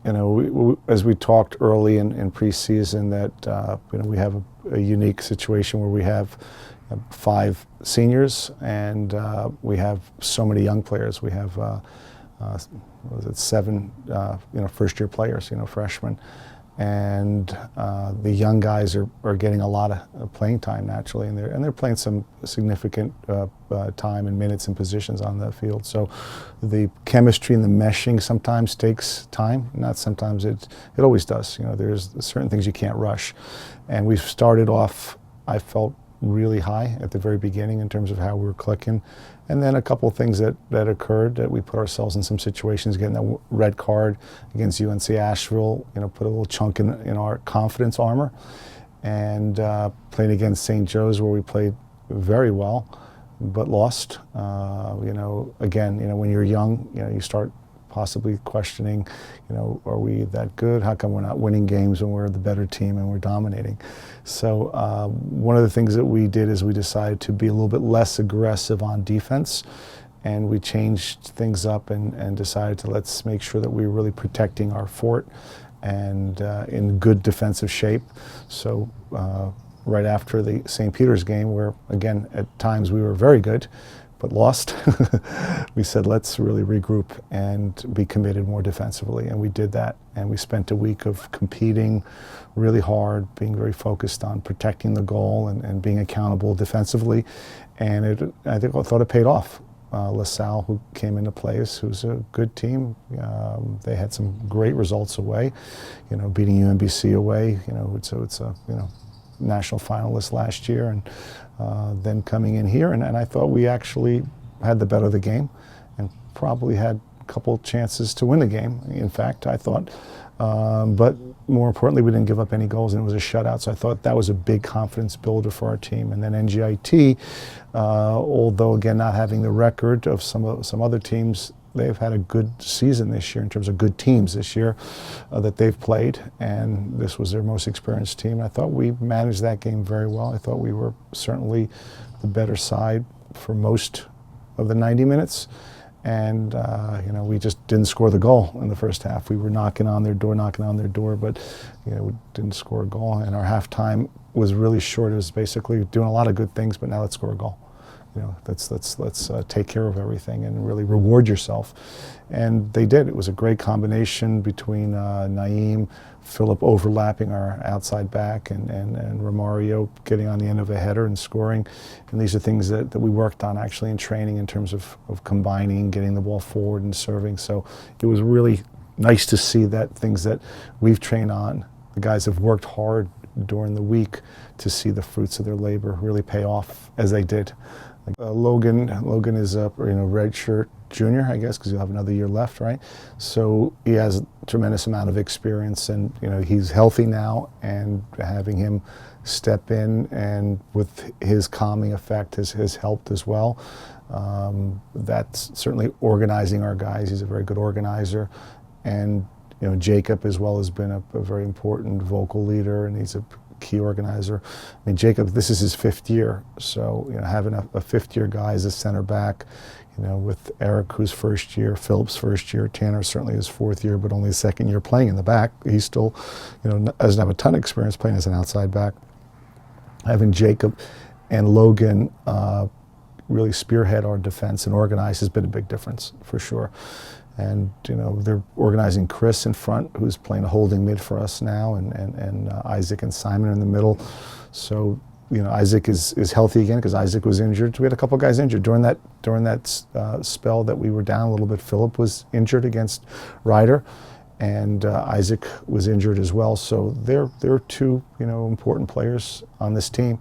as we talked early in preseason, that we have a unique situation where we have 5 seniors and we have so many young players. We have 7 first-year players, freshmen, and the young guys are getting a lot of playing time naturally, and they're playing some significant time and minutes and positions on the field. So the chemistry and the meshing sometimes takes time. Not sometimes, it always does. There's certain things you can't rush, and we've started off, I felt, really high at the very beginning in terms of how we were clicking. And then a couple of things that occurred, that we put ourselves in some situations, getting that red card against UNC Asheville, put a little chunk in our confidence armor. And playing against St. Joe's, where we played very well, but lost. Again, when you're young, you start possibly questioning, are we that good? How come we're not winning games when we're the better team and we're dominating? So one of the things that we did is we decided to be a little bit less aggressive on defense, and we changed things up and decided to let's make sure that we're really protecting our fort and in good defensive shape. So right after the St. Peter's game, where again at times we were very good but lost, we said let's really regroup and be committed more defensively, and we did that. And we spent a week of competing really hard, being very focused on protecting the goal and being accountable defensively, and I thought it paid off. LaSalle, who came into place, who's a good team, they had some great results away, beating UMBC away, it's a national finalist last year, and then coming in here, and I thought we actually had the better of the game and probably had a couple chances to win the game, in fact, I thought. But more importantly, we didn't give up any goals, and it was a shutout, so I thought that was a big confidence builder for our team. And then NGIT, although again not having the record of some other teams, they've had a good season this year in terms of good teams this year that they've played, and this was their most experienced team. I thought we managed that game very well. I thought we were certainly the better side for most of the 90 minutes, and we just didn't score the goal in the first half. We were knocking on their door, but we didn't score a goal, and our halftime was really short. It was basically doing a lot of good things, but now let's score a goal. Let's take care of everything and really reward yourself. And they did. It was a great combination between Naeem, Philip overlapping our outside back, and Romario getting on the end of a header and scoring. And these are things that we worked on actually in training in terms of combining, getting the ball forward and serving. So it was really nice to see that things that we've trained on, the guys have worked hard during the week to see the fruits of their labor really pay off as they did. Logan is a redshirt junior, I guess, because he'll have another year left, right? So he has a tremendous amount of experience, and he's healthy now, and having him step in and with his calming effect has helped as well. That's certainly organizing our guys. He's a very good organizer, and Jacob as well has been a very important vocal leader, and he's a key organizer. I mean, Jacob, this is his 5th year, so having a 5th-year guy as a center back, with Eric, who's 1st year, Philip's 1st year, Tanner certainly his 4th year, but only his 2nd year playing in the back. He's still, doesn't have a ton of experience playing as an outside back. Having Jacob and Logan really spearhead our defense and organize has been a big difference for sure. And they're organizing Chris in front, who's playing a holding mid for us now, and Isaac and Simon in the middle. So Isaac is healthy again because Isaac was injured. We had a couple guys injured during that spell that we were down a little bit. Philip was injured against Ryder, and Isaac was injured as well. So they're 2 important players on this team,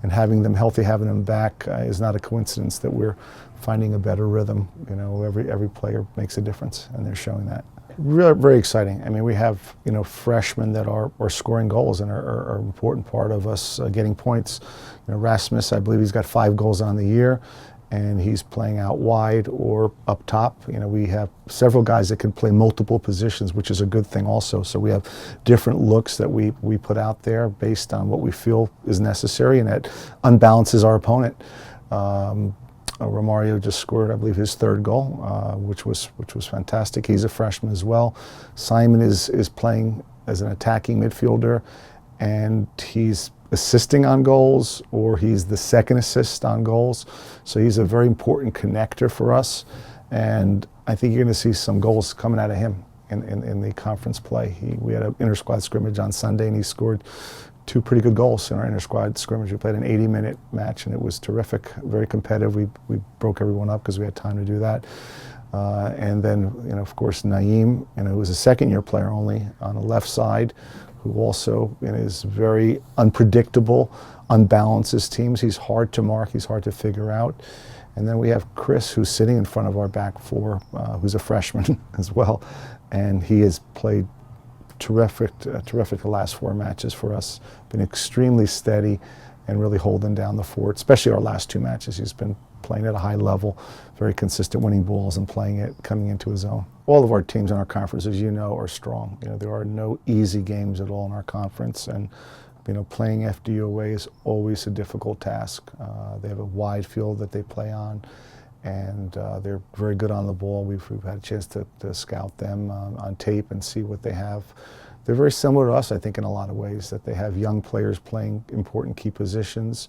and having them healthy, having them back is not a coincidence that we're finding a better rhythm. Every player makes a difference, and they're showing that. Really, very exciting. I mean, we have freshmen that are scoring goals and are an important part of us getting points. Rasmus, I believe he's got 5 goals on the year, and he's playing out wide or up top. We have several guys that can play multiple positions, which is a good thing also. So we have different looks that we put out there based on what we feel is necessary, and that unbalances our opponent. Romario just scored, I believe, his third goal, which was fantastic. He's a freshman as well. Simon is playing as an attacking midfielder, and he's assisting on goals, or he's the second assist on goals. So he's a very important connector for us, and I think you're going to see some goals coming out of him in the conference play. We had an inter-squad scrimmage on Sunday, and he scored 2 pretty good goals in our inter-squad scrimmage. We played an 80-minute match, and it was terrific, very competitive. We broke everyone up because we had time to do that. And then, of course, Naeem, who was a second-year player only on the left side, who also is very unpredictable, unbalances teams. He's hard to mark. He's hard to figure out. And then we have Chris, who's sitting in front of our back four, who's a freshman as well, and he has played terrific the last 4 matches for us. Been extremely steady and really holding down the fort, especially our last 2 matches. He's been playing at a high level, very consistent, winning balls and playing it, coming into his own. All of our teams in our conference, as you know, are strong. There are no easy games at all in our conference, and playing FDU away is always a difficult task. They have a wide field that they play on, and they're very good on the ball. We've had a chance to scout them on tape and see what they have. They're very similar to us, I think, in a lot of ways, that they have young players playing important key positions.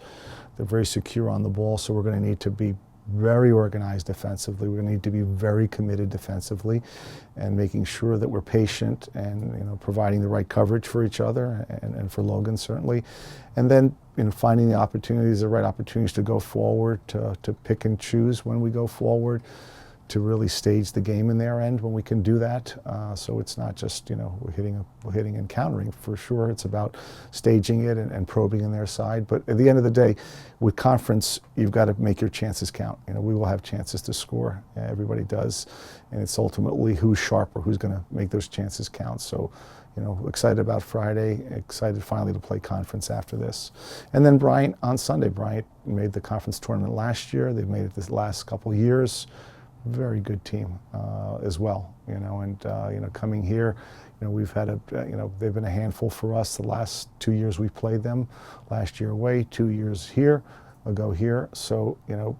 They're very secure on the ball, so we're going to need to be very organized defensively. We're going to need to be very committed defensively, and making sure that we're patient and providing the right coverage for each other and for Logan certainly, and then finding the opportunities, the right opportunities to go forward, to pick and choose when we go forward, to really stage the game in their end when we can do that. So it's not just we're hitting and countering for sure. It's about staging it and probing in their side. But at the end of the day, with conference, you've got to make your chances count. We will have chances to score. Everybody does, and it's ultimately who's sharper, who's going to make those chances count. So excited about Friday, excited finally to play conference after this. And then Bryant on Sunday. Bryant made the conference tournament last year. They've made it this last couple years. Very good team as well, and coming here, we've had they've been a handful for us the last 2 years we've played them. Last year away, 2 years here, ago here. So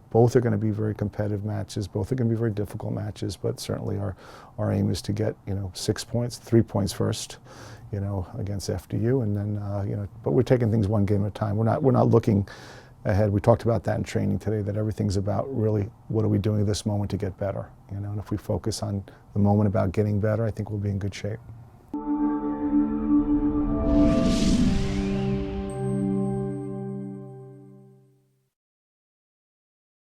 both are going to be very competitive matches. Both are going to be very difficult matches. But certainly our aim is to get 6 points, 3 points first, against FDU, and then But we're taking things one game at a time. We're not looking ahead. We talked about that in training today, that everything's about really what are we doing at this moment to get better, and if we focus on the moment about getting better, I think we'll be in good shape.